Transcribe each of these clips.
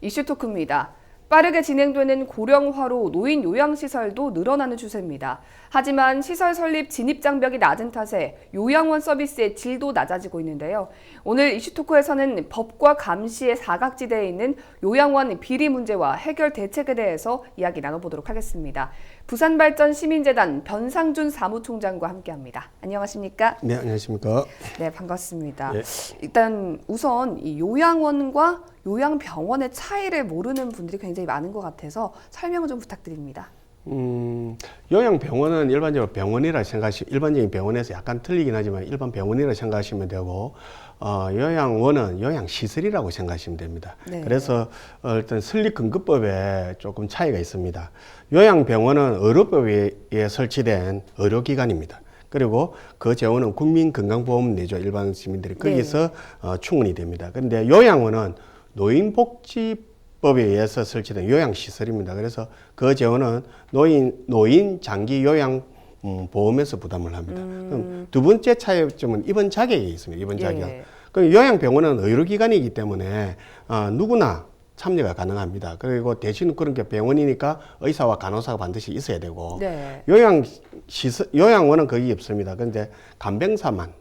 이슈 토크입니다. 빠르게 진행되는 고령화로 노인 요양시설도 늘어나는 추세입니다. 하지만 시설 설립 진입 장벽이 낮은 탓에 요양원 서비스의 질도 낮아지고 있는데요. 오늘 이슈 토크에서는 법과 감시의 사각지대에 있는 요양원 비리 문제와 해결 대책에 대해서 이야기 나눠보도록 하겠습니다. 부산발전시민재단 변상준 사무총장과 함께합니다. 안녕하십니까? 네, 안녕하십니까? 네, 반갑습니다. 예. 일단 우선 이 요양원과 요양병원의 차이를 모르는 분들이 굉장히 많은 것 같아서 설명을 좀 부탁드립니다. 요양병원은 일반적으로 병원이라 생각하시면, 일반적인 병원에서 약간 틀리긴 하지만 일반 병원이라 생각하시면 되고, 요양원은 요양시설이라고 생각하시면 됩니다. 네. 그래서 일단 설립근거법에 조금 차이가 있습니다. 요양병원은 의료법에 설치된 의료기관입니다. 그리고 그 재원은 국민건강보험 내죠. 일반 시민들이 거기서 충원이 됩니다. 그런데 요양원은 노인복지법에 의해서 설치된 요양시설입니다. 그래서 그 재원은 노인 장기 요양 보험에서 부담을 합니다. 그럼 두 번째 차이점은 입원 자격이 있습니다. 입원 자격. 예. 그 요양병원은 의료기관이기 때문에 누구나 참여가 가능합니다. 그리고 대신 그런 게 병원이니까 의사와 간호사가 반드시 있어야 되고, 네. 요양원은 거의 없습니다. 그런데 간병사는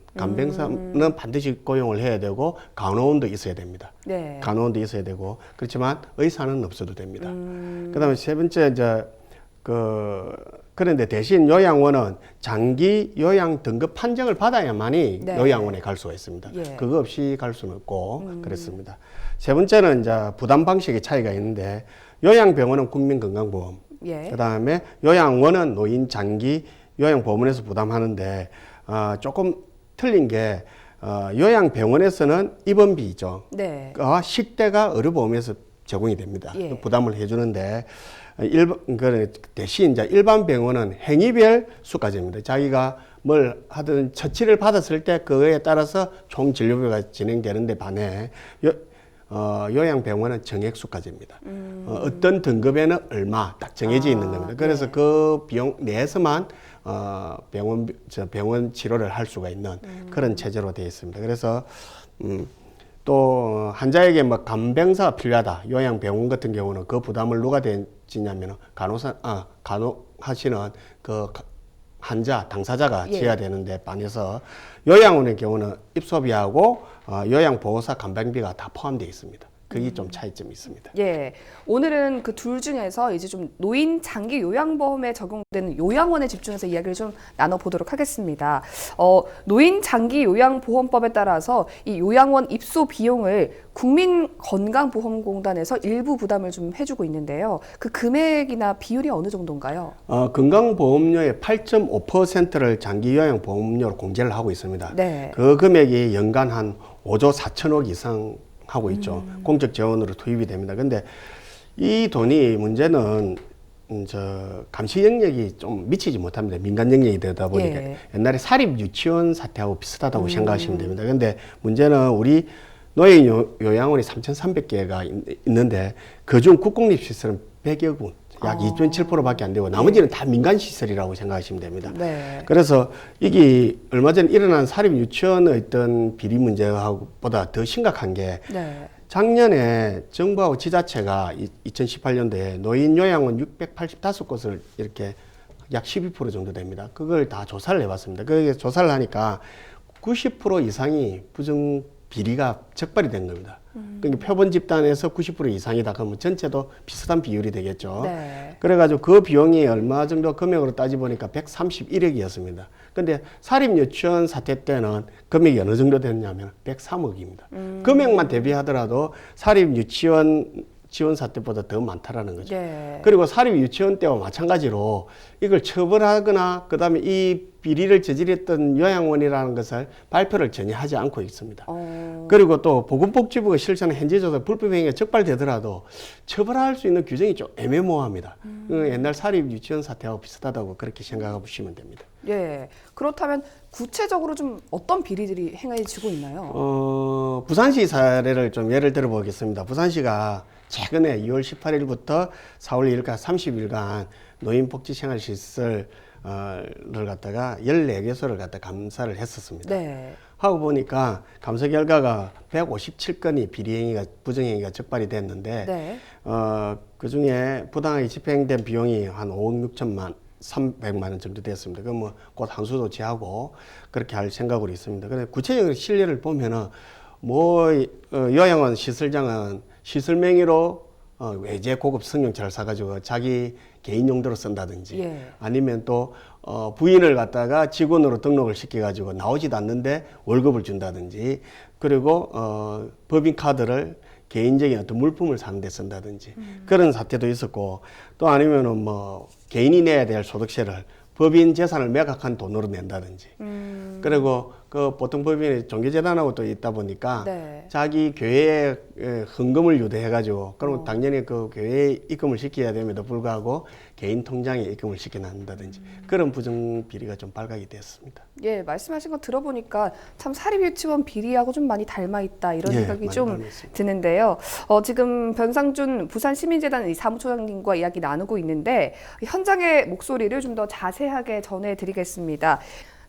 반드시 고용을 해야 되고, 간호원도 있어야 됩니다. 네. 간호원도 있어야 되고, 그렇지만 의사는 없어도 됩니다. 그다음에 세 번째, 그런데 대신 요양원은 장기 요양 등급 판정을 받아야만이 네. 요양원에 갈 수가 있습니다. 예. 그거 없이 갈 수는 없고, 그렇습니다. 세 번째는 부담 방식의 차이가 있는데, 요양병원은 국민건강보험, 예. 그다음에 요양원은 노인 장기 요양보험원에서 부담하는데, 조금 틀린 게, 요양병원에서는 입원비죠. 네. 식대가 의료보험에서 제공이 됩니다. 예. 부담을 해주는데, 대신 일반 병원은 행위별 수가제입니다. 자기가 뭘 하든 처치를 받았을 때 그거에 따라서 총 진료비가 진행되는데 반해 요양병원은 정액수가제입니다. 어떤 등급에는 얼마 딱 정해져 있는 겁니다. 그래서 네. 그 비용 내에서만 병원 치료를 할 수가 있는 그런 체제로 되어 있습니다. 그래서 또 환자에게 간병사가 필요하다. 요양병원 같은 경우는 그 부담을 누가 지냐면 간호하시는 그 환자, 당사자가 예. 지어야 되는데 반해서 요양원의 경우는 입소비하고 요양보호사 간병비가 다 포함되어 있습니다. 그게 좀 차이점이 있습니다. 예. 오늘은 그 둘 중에서 이제 좀 노인 장기 요양보험에 적용되는 요양원에 집중해서 이야기를 좀 나눠보도록 하겠습니다. 노인 장기 요양보험법에 따라서 이 요양원 입소 비용을 국민건강보험공단에서 일부 부담을 좀 해주고 있는데요. 그 금액이나 비율이 어느 정도인가요? 건강보험료의 8.5%를 장기 요양보험료로 공제를 하고 있습니다. 네. 그 금액이 연간 한 5조 4천억 이상 하고 있죠. 공적 재원으로 투입이 됩니다. 근데 이 돈이 문제는 감시 영역이 좀 미치지 못합니다. 민간 영역이 되다 보니까 예. 옛날에 사립 유치원 사태하고 비슷하다고 생각하시면 됩니다. 근데 문제는 우리 노인 요양원이 3,300개가 있는데 그중 국공립시설은 100여 군, 약 2.7%밖에 안 되고 나머지는 다 민간 시설이라고 생각하시면 됩니다. 네. 그래서 이게 얼마 전에 일어난 사립 유치원의 어떤 비리 문제보다 더 심각한 게 네. 작년에 정부하고 지자체가 2018년도에 노인 요양원 685곳을 이렇게 약 12% 정도 됩니다. 그걸 다 조사를 해봤습니다. 그게 조사를 하니까 90% 이상이 부정 비리가 적발이 된 겁니다. 그러니까 표본 집단에서 90% 이상이다. 그러면 전체도 비슷한 비율이 되겠죠. 네. 그래가지고 그 비용이 얼마 정도 금액으로 따져보니까 131억이었습니다. 근데 사립 유치원 사태 때는 금액이 어느 정도 됐냐면 103억입니다. 금액만 대비하더라도 사립 유치원 지원 사태보다 더 많다라는 거죠. 네. 그리고 사립 유치원 때와 마찬가지로 이걸 처벌하거나 그다음에 이 비리를 저질렀던 요양원이라는 것을 발표를 전혀 하지 않고 있습니다. 그리고 또 보건복지부가 실시하는 현재조사 불법행위가 적발되더라도 처벌할 수 있는 규정이 좀 애매모호합니다. 옛날 사립 유치원 사태하고 비슷하다고 그렇게 생각해 보시면 됩니다. 예. 그렇다면 구체적으로 좀 어떤 비리들이 행해지고 있나요? 부산시 사례를 좀 예를 들어 보겠습니다. 부산시가 최근에 2월 18일부터 4월 2일까지 30일간 노인복지생활시설을 갖다가 14개소를 갖다 감사를 했었습니다. 네. 하고 보니까 감사 결과가 157건이 비리행위가 부정행위가 적발이 됐는데 네. 그 중에 부당하게 집행된 비용이 한 5억 6천만 300만 원 정도 됐습니다. 그 뭐 곧 항소조치하고 그렇게 할 생각으로 있습니다. 근데 구체적인 실례를 보면은 요양원 시설장은 시설 명의로 외제 고급 승용차를 사가지고 자기 개인 용도로 쓴다든지 예. 아니면 또 부인을 갖다가 직원으로 등록을 시켜가지고 나오지도 않는데 월급을 준다든지 그리고 법인 카드를 개인적인 어떤 물품을 사는 데 쓴다든지 그런 사태도 있었고 또 아니면은 뭐 개인이 내야 될 소득세를 법인 재산을 매각한 돈으로 낸다든지 그리고 그 보통 법인이 종교재단하고 또 있다 보니까 네. 자기 교회에 헌금을 유도해가지고 그러면 당연히 그 교회에 입금을 시켜야 됨에도 불구하고 개인 통장에 입금을 시켜놓는다든지 그런 부정 비리가 좀 발각이 됐습니다. 예, 말씀하신 거 들어보니까 참 사립유치원 비리하고 좀 많이 닮아 있다 이런 예, 생각이 많이 좀 닮았습니다. 드는데요. 지금 변상준 부산시민재단 이 사무처장님과 이야기 나누고 있는데 현장의 목소리를 좀 더 자세하게 전해드리겠습니다.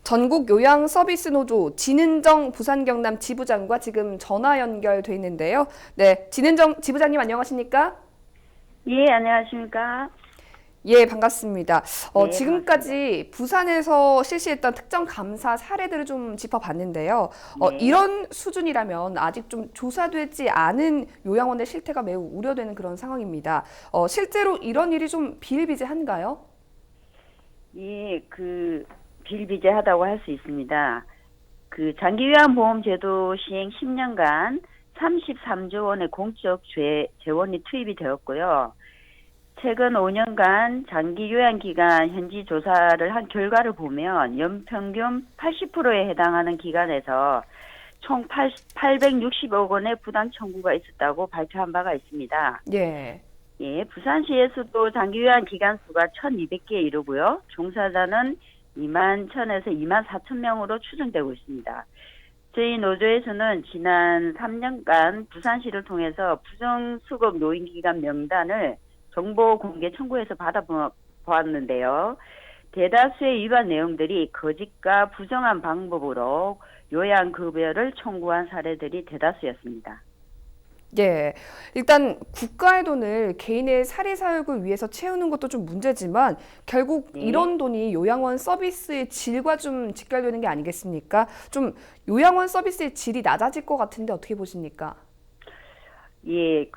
전국 요양 서비스 노조 진은정 부산 경남 지부장과 지금 전화 연결돼 있는데요. 네, 진은정 지부장님 안녕하십니까? 예, 안녕하십니까? 예, 반갑습니다. 네, 지금까지 부산에서 실시했던 특정 감사 사례들을 좀 짚어봤는데요. 네. 이런 수준이라면 아직 좀 조사되지 않은 요양원의 실태가 매우 우려되는 그런 상황입니다. 실제로 이런 일이 좀 비일비재한가요? 예, 비일비재하다고 할 수 있습니다. 장기요양보험제도 시행 10년간 33조 원의 공적 재원이 투입이 되었고요. 최근 5년간 장기요양기간 현지 조사를 한 결과를 보면 연평균 80%에 해당하는 기관에서 총 860억 원의 부당 청구가 있었다고 발표한 바가 있습니다. 예. 예, 부산시에서도 장기요양 기간 수가 1,200개에 이르고요. 종사자는 2만 1,000에서 2만 4천 명으로 추정되고 있습니다. 저희 노조에서는 지난 3년간 부산시를 통해서 부정수급 노인기관 명단을 정보 공개 청구해서 받아보았는데요. 대다수의 위반 내용들이 거짓과 부정한 방법으로 요양급여를 청구한 사례들이 대다수였습니다. 예. 일단 국가의 돈을 개인의 사리사욕을 위해서 채우는 것도 좀 문제지만 결국 네. 이런 돈이 요양원 서비스의 질과 좀 직결되는 게 아니겠습니까? 좀 요양원 서비스의 질이 낮아질 것 같은데 어떻게 보십니까? 예,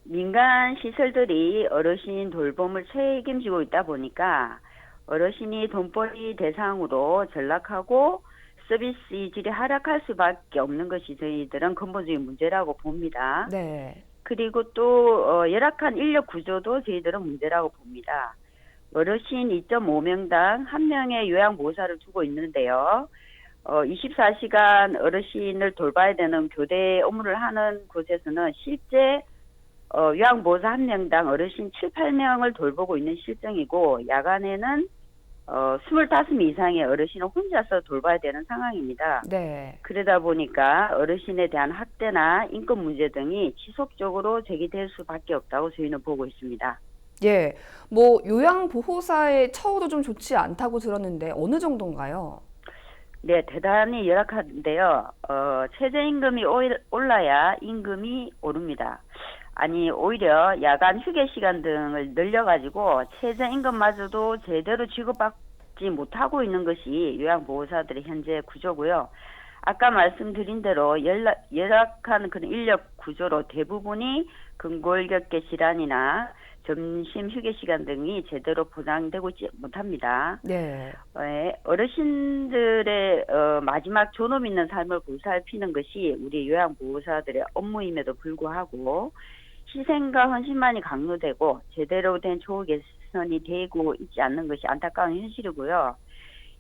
민간 시설들이 어르신 돌봄을 책임지고 있다 보니까 어르신이 돈벌이 대상으로 전락하고 서비스 질이 하락할 수밖에 없는 것이 저희들은 근본적인 문제라고 봅니다. 네. 그리고 또 열악한 인력 구조도 저희들은 문제라고 봅니다. 어르신 2.5명당 1명의 요양보호사를 두고 있는데요. 24시간 어르신을 돌봐야 되는 교대 업무를 하는 곳에서는 실제 요양보호사 1명당 어르신 7, 8명을 돌보고 있는 실정이고 야간에는 25명 이상의 어르신을 혼자서 돌봐야 되는 상황입니다. 네. 그러다 보니까 어르신에 대한 학대나 인권 문제 등이 지속적으로 제기될 수밖에 없다고 저희는 보고 있습니다. 예. 뭐 요양보호사의 처우도 좀 좋지 않다고 들었는데 어느 정도인가요? 네, 대단히 열악한데요. 최저임금이 올라야 임금이 오릅니다. 아니, 오히려 야간 휴게 시간 등을 늘려가지고 최저임금마저도 제대로 지급받지 못하고 있는 것이 요양보호사들의 현재 구조고요. 아까 말씀드린 대로 열악한 그런 인력 구조로 대부분이 근골격계 질환이나 점심 휴게 시간 등이 제대로 보장되고 있지 못합니다. 네. 어르신들의 마지막 존엄 있는 삶을 보살피는 것이 우리 요양보호사들의 업무임에도 불구하고 희생과 헌신만이 강요되고 제대로 된 처우 개선이 되고 있지 않는 것이 안타까운 현실이고요.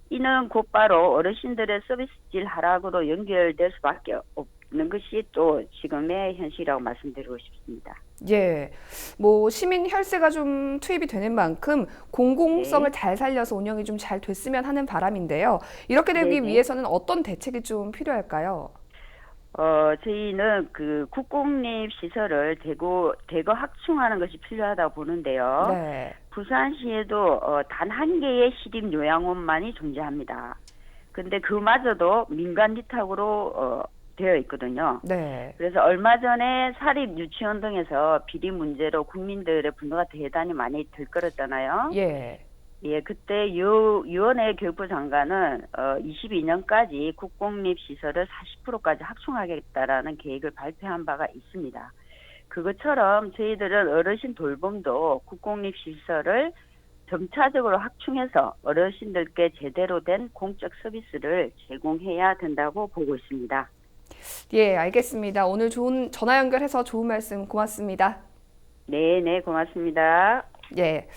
이는 곧바로 어르신들의 서비스 질 하락으로 연결될 수밖에 없는 것이 또 지금의 현실이라고 말씀드리고 싶습니다. 예. 뭐 시민 혈세가 좀 투입이 되는 만큼 공공성을 잘 살려서 운영이 좀 잘 됐으면 하는 바람인데요. 이렇게 되기 네네. 위해서는 어떤 대책이 좀 필요할까요? 저희는 국공립 시설을 대거 확충하는 것이 필요하다고 보는데요. 네. 부산시에도 단 한 개의 시립 요양원만이 존재합니다. 근데 그마저도 민간 위탁으로 되어 있거든요. 네. 그래서 얼마 전에 사립 유치원 등에서 비리 문제로 국민들의 분노가 대단히 많이 들끓었잖아요. 예. 예, 그때 유원회 교육부 장관은 22년까지 국공립 시설을 40%까지 확충하겠다라는 계획을 발표한 바가 있습니다. 그것처럼 저희들은 어르신 돌봄도 국공립 시설을 점차적으로 확충해서 어르신들께 제대로 된 공적 서비스를 제공해야 된다고 보고 있습니다. 예, 알겠습니다. 오늘 좋은 전화 연결해서 좋은 말씀 고맙습니다. 네, 네, 고맙습니다. 예.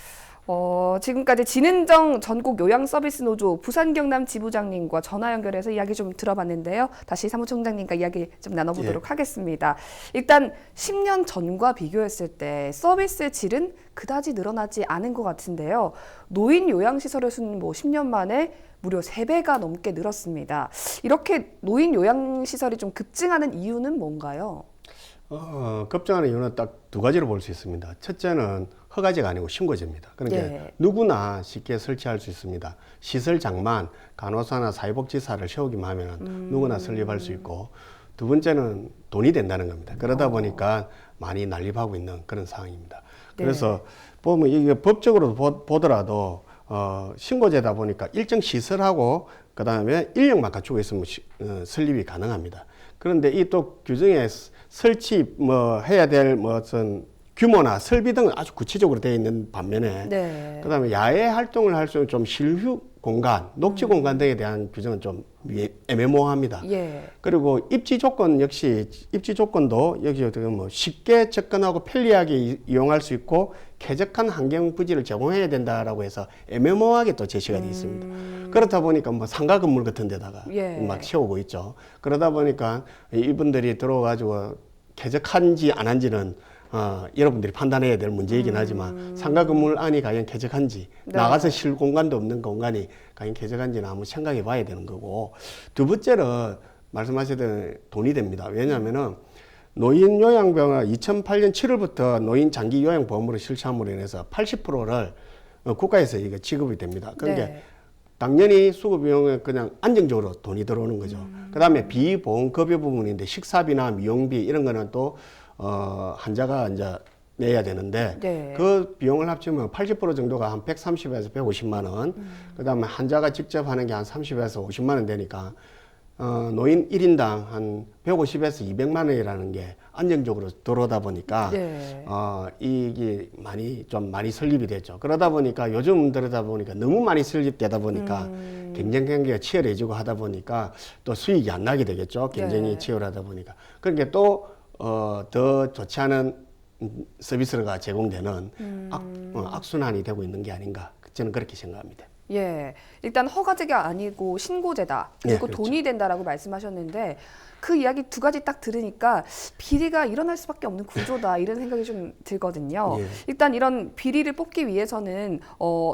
지금까지 진은정 전국 요양 서비스 노조 부산 경남 지부장님과 전화 연결해서 이야기 좀 들어봤는데요. 다시 사무총장님과 이야기 좀 나눠보도록 하겠습니다. 일단 10년 전과 비교했을 때 서비스의 질은 그다지 늘어나지 않은 것 같은데요. 노인 요양시설의 수는 10년 만에 무려 3배가 넘게 늘었습니다. 이렇게 노인 요양시설이 좀 급증하는 이유는 뭔가요? 급증하는 이유는 딱 두 가지로 볼 수 있습니다. 첫째는 허가제가 아니고 신고제입니다. 그러니까 네. 누구나 쉽게 설치할 수 있습니다. 시설장만 간호사나 사회복지사를 세우기만 하면 누구나 설립할 수 있고, 두 번째는 돈이 된다는 겁니다. 그러다 보니까 많이 난립하고 있는 그런 상황입니다. 네. 그래서 보면 이게 법적으로 보더라도 신고제다 보니까 일정 시설하고 그다음에 인력만 갖추고 있으면 설립이 가능합니다. 그런데 이 또 규정에 설치 해야 될 어떤 규모나 설비 등은 아주 구체적으로 되어 있는 반면에 네. 그다음에 야외 활동을 할 수 있는 좀 실휴 공간, 녹지 공간 등에 대한 규정은 좀 애매모호합니다. 예. 그리고 입지 조건도 여기 어떻게 쉽게 접근하고 편리하게 이용할 수 있고 쾌적한 환경 부지를 제공해야 된다라고 해서 애매모호하게 또 제시가 되어 있습니다. 그렇다 보니까 상가 건물 같은 데다가 예. 막 세우고 있죠. 그러다 보니까 이분들이 들어와가지고 쾌적한지 안 한지는 여러분들이 판단해야 될 문제이긴 하지만 상가 건물 안이 과연 쾌적한지 네. 나가서 쉴 공간도 없는 공간이 과연 쾌적한지는 한번 생각해 봐야 되는 거고, 두 번째는 말씀하셨던 돈이 됩니다. 왜냐하면은 노인 요양병을 2008년 7월부터 노인 장기 요양보험으로 실시함으로 인해서 80%를 국가에서 이게 지급이 됩니다. 그러니까 네. 당연히 수급 비용에 그냥 안정적으로 돈이 들어오는 거죠. 그다음에 비보험급여 부분인데 식사비나 미용비 이런 거는 또 환자가 이제 내야 되는데 네. 그 비용을 합치면 80% 정도가 한 130에서 150만 원, 그다음에 환자가 직접 하는 게 한 30에서 50만 원 되니까 노인 1인당 한 150에서 200만 원이라는 게 안정적으로 들어오다 보니까 네. 이게 많이 설립이 됐죠. 그러다 보니까 요즘 들어다 보니까 너무 많이 설립되다 보니까 경쟁 관계가 치열해지고 하다 보니까 또 수익이 안 나게 되겠죠. 경쟁이 네. 치열하다 보니까. 그러니까 또 더 좋지 않은 서비스가 제공되는 악순환이 되고 있는 게 아닌가, 저는 그렇게 생각합니다. 예, 일단 허가제가 아니고 신고제다. 그리고 예, 그렇죠. 돈이 된다라고 말씀하셨는데 그 이야기 두 가지 딱 들으니까 비리가 일어날 수밖에 없는 구조다 이런 생각이 좀 들거든요. 예. 일단 이런 비리를 뽑기 위해서는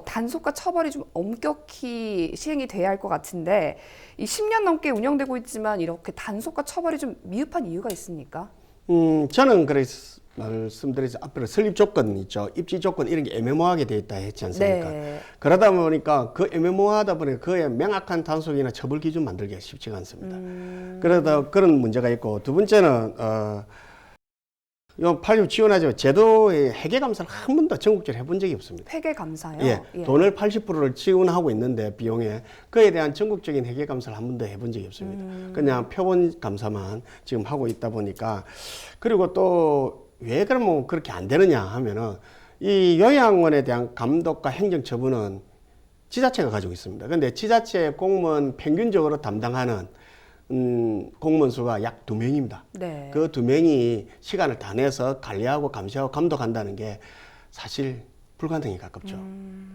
단속과 처벌이 좀 엄격히 시행이 돼야 할 것 같은데 이 10년 넘게 운영되고 있지만 이렇게 단속과 처벌이 좀 미흡한 이유가 있습니까? 저는 그래서 말씀드리죠. 앞으로 설립 조건 있죠. 입지 조건 이런 게 애매모호하게 되어 있다 했지 않습니까? 네. 그러다 보니까 그 애매모호하다 보니까 그에 명확한 단속이나 처벌 기준 만들기가 쉽지가 않습니다. 그러다 그런 문제가 있고, 두 번째는 요 86 지원하죠. 제도의 회계 감사를 한 번도 전국적으로 해본 적이 없습니다. 회계 감사요. 예, 돈을 80%를 지원하고 있는데 비용에 그에 대한 전국적인 회계 감사를 한 번도 해본 적이 없습니다. 그냥 표본 감사만 지금 하고 있다 보니까, 그리고 또 왜 그러면 그렇게 안 되느냐 하면은 이 요양원에 대한 감독과 행정 처분은 지자체가 가지고 있습니다. 그런데 지자체 공무원 평균적으로 담당하는 공무원 수가 약 2명입니다. 네. 그 2명이 시간을 다 내서 관리하고 감시하고 감독한다는 게 사실 불가능에 가깝죠.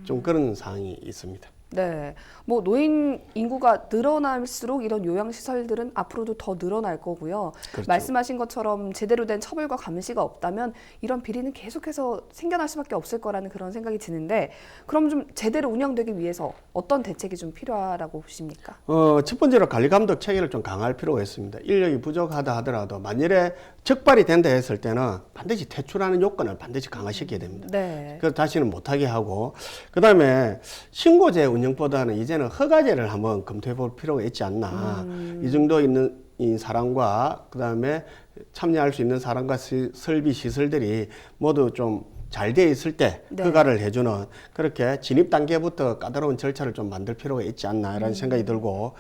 좀 그런 상황이 있습니다. 네, 노인 인구가 늘어날수록 이런 요양시설들은 앞으로도 더 늘어날 거고요. 그렇죠. 말씀하신 것처럼 제대로 된 처벌과 감시가 없다면 이런 비리는 계속해서 생겨날 수밖에 없을 거라는 그런 생각이 드는데, 그럼 좀 제대로 운영되기 위해서 어떤 대책이 좀 필요하다고 보십니까? 첫 번째로 관리 감독 체계를 좀 강화할 필요가 있습니다. 인력이 부족하다 하더라도 만일에 적발이 된다 했을 때는 반드시 퇴출하는 요건을 반드시 강화시켜야 됩니다. 네. 그래서 다시는 못하게 하고, 그 다음에 신고제 운영보다는 이제는 허가제를 한번 검토해 볼 필요가 있지 않나. 이 정도 있는 이 사람과 그 다음에 참여할 수 있는 사람과 설비 시설들이 모두 좀 잘 돼 있을 때 네. 허가를 해주는, 그렇게 진입 단계부터 까다로운 절차를 좀 만들 필요가 있지 않나라는 생각이 들고,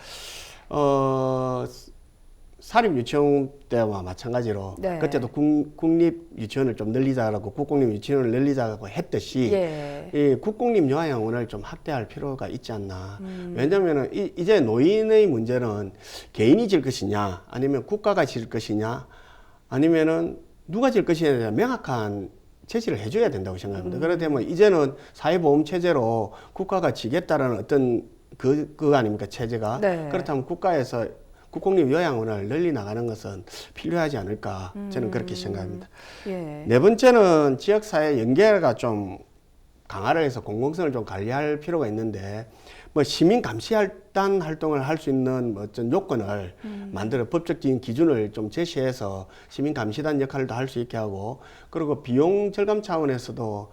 사립 유치원 때와 마찬가지로 네. 그때도 국립 유치원을 좀 늘리자라고, 국공립 유치원을 늘리자고 했듯이 예. 이 국공립 요양원을 좀 확대할 필요가 있지 않나. 왜냐면은 이제 노인의 문제는 개인이 질 것이냐, 아니면 국가가 질 것이냐, 아니면은 누가 질 것이냐에 대한 명확한 제시를 해줘야 된다고 생각합니다. 그렇다면 이제는 사회보험 체제로 국가가 지겠다라는 어떤 그거 아닙니까, 체제가. 네. 그렇다면 국가에서 국공립 요양원을 널리 나가는 것은 필요하지 않을까, 저는 그렇게 생각합니다. 예. 네 번째는 지역사회 연계가 좀 강화를 해서 공공성을 좀 관리할 필요가 있는데, 뭐 시민 감시단 활동을 할 수 있는 뭐 어떤 요건을 만들어 법적인 기준을 좀 제시해서 시민 감시단 역할도 할 수 있게 하고, 그리고 비용 절감 차원에서도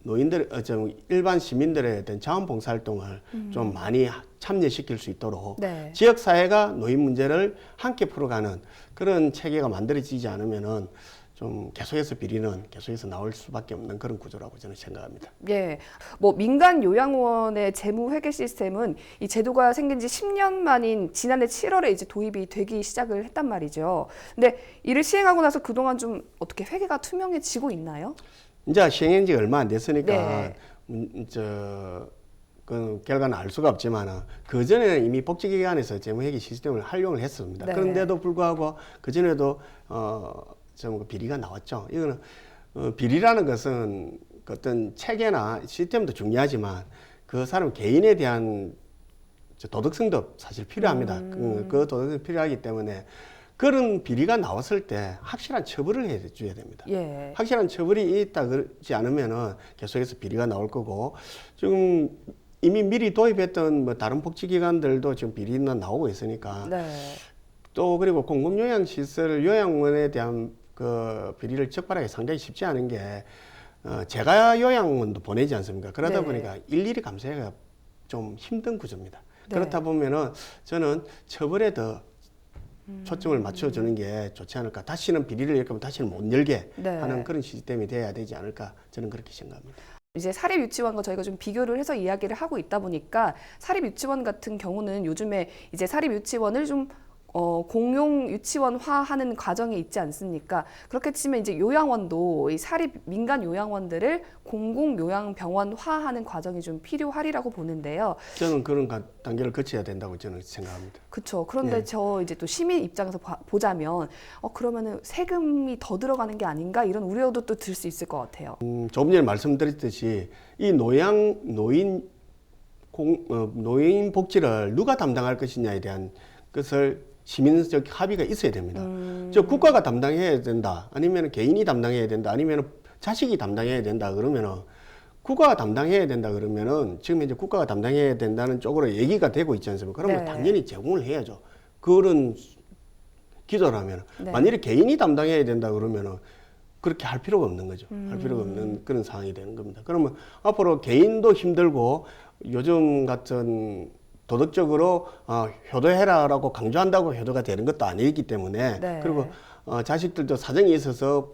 노인들, 좀 일반 시민들의 어떤 자원봉사 활동을 좀 많이 참여시킬 수 있도록 네. 지역사회가 노인 문제를 함께 풀어가는 그런 체계가 만들어지지 않으면은 좀 계속해서 비리는 계속해서 나올 수밖에 없는 그런 구조라고 저는 생각합니다. 예, 뭐 민간 요양원의 재무 회계 시스템은 이 제도가 생긴 지 10년 만인 지난해 7월에 이제 도입이 되기 시작을 했단 말이죠. 근데 이를 시행하고 나서 그동안 좀 어떻게 회계가 투명해지고 있나요? 이제 시행한 지 얼마 안 됐으니까 네. 그 결과는 알 수가 없지만은 그 전에는 이미 복지기관에서 재무회계 시스템을 활용을 했습니다. 네. 그런데도 불구하고 그 전에도 좀 비리가 나왔죠. 이거는 비리라는 것은 그 어떤 체계나 시스템도 중요하지만 그 사람 개인에 대한 도덕성도 사실 필요합니다. 그 도덕성이 필요하기 때문에 그런 비리가 나왔을 때 확실한 처벌을 해줘야 됩니다. 예. 확실한 처벌이 있다 그러지 않으면은 계속해서 비리가 나올 거고, 지금 이미 미리 도입했던 뭐 다른 복지기관들도 지금 비리는 나오고 있으니까, 네. 또 그리고 공공요양시설 요양원에 대한 그 비리를 적발하기 상당히 쉽지 않은 게 제가 요양원도 보내지 않습니까? 그러다 네. 보니까 일일이 감사하기가 좀 힘든 구조입니다. 네. 그렇다 보면은 저는 처벌에 더 초점을 맞춰주는 게 좋지 않을까. 다시는 비리를 일으키면 다시는 못 열게 네. 하는 그런 시스템이 돼야 되지 않을까. 저는 그렇게 생각합니다. 이제 사립 유치원과 저희가 좀 비교를 해서 이야기를 하고 있다 보니까 사립 유치원 같은 경우는 요즘에 이제 사립 유치원을 좀 공용 유치원화하는 과정이 있지 않습니까? 그렇게 치면 이제 요양원도 이 사립 민간 요양원들을 공공 요양병원화하는 과정이 좀 필요하리라고 보는데요. 저는 그런 단계를 거쳐야 된다고 저는 생각합니다. 그렇죠. 그런데 예. 저 이제 또 시민 입장에서 보자면 그러면은 세금이 더 들어가는 게 아닌가 이런 우려도 또 들 수 있을 것 같아요. 조금 전에 말씀드렸듯이 이 노인 복지를 누가 담당할 것이냐에 대한 것을 시민적 합의가 있어야 됩니다. 저 국가가 담당해야 된다, 아니면 개인이 담당해야 된다, 아니면 자식이 담당해야 된다 그러면은 국가가 담당해야 된다 그러면은 지금 이제 국가가 담당해야 된다는 쪽으로 얘기가 되고 있지 않습니까? 그러면 네. 당연히 제공을 해야죠. 그런 기조라면 네. 만일에 개인이 담당해야 된다 그러면은 그렇게 할 필요가 없는 거죠. 할 필요가 없는 그런 상황이 되는 겁니다. 그러면 앞으로 개인도 힘들고 요즘 같은 도덕적으로 효도해라라고 강조한다고 효도가 되는 것도 아니기 때문에 네. 그리고 자식들도 사정이 있어서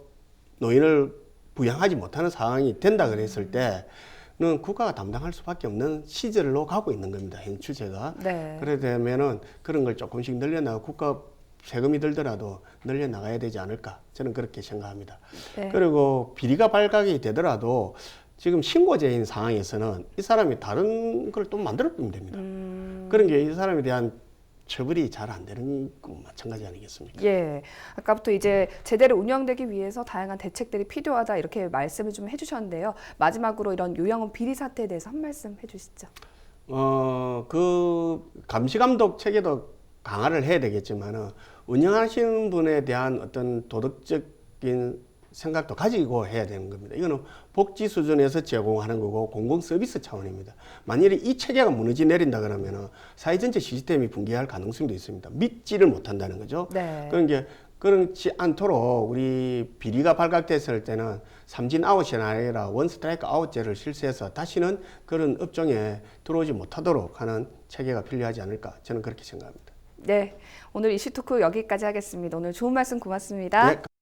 노인을 부양하지 못하는 상황이 된다 그랬을 때는 국가가 담당할 수밖에 없는 시절로 가고 있는 겁니다. 현 추세가. 네. 그래 되면은 그런 걸 조금씩 늘려나가 국가 세금이 들더라도 늘려나가야 되지 않을까 저는 그렇게 생각합니다. 네. 그리고 비리가 발각이 되더라도 지금 신고제인 상황에서는 이 사람이 다른 걸 또 만들어보면 됩니다. 그런 게 이 사람에 대한 처벌이 잘 안 되는 거 마찬가지 아니겠습니까? 예. 아까부터 이제 제대로 운영되기 위해서 다양한 대책들이 필요하다 이렇게 말씀을 좀 해주셨는데요. 마지막으로 이런 요양원 비리 사태에 대해서 한 말씀 해주시죠. 그 감시 감독 체계도 강화를 해야 되겠지만은 운영하시는 분에 대한 어떤 도덕적인 생각도 가지고 해야 되는 겁니다. 이거는 복지 수준에서 제공하는 거고 공공 서비스 차원입니다. 만일에 이 체계가 무너지 내린다 그러면은 사회 전체 시스템이 붕괴할 가능성도 있습니다. 믿지를 못한다는 거죠. 네. 그런 게 그렇지 않도록 우리 비리가 발각됐을 때는 삼진 아웃이 아니라 원 스트라이크 아웃제를 실시해서 다시는 그런 업종에 들어오지 못하도록 하는 체계가 필요하지 않을까 저는 그렇게 생각합니다. 네, 오늘 이슈토크 여기까지 하겠습니다. 오늘 좋은 말씀 고맙습니다. 네.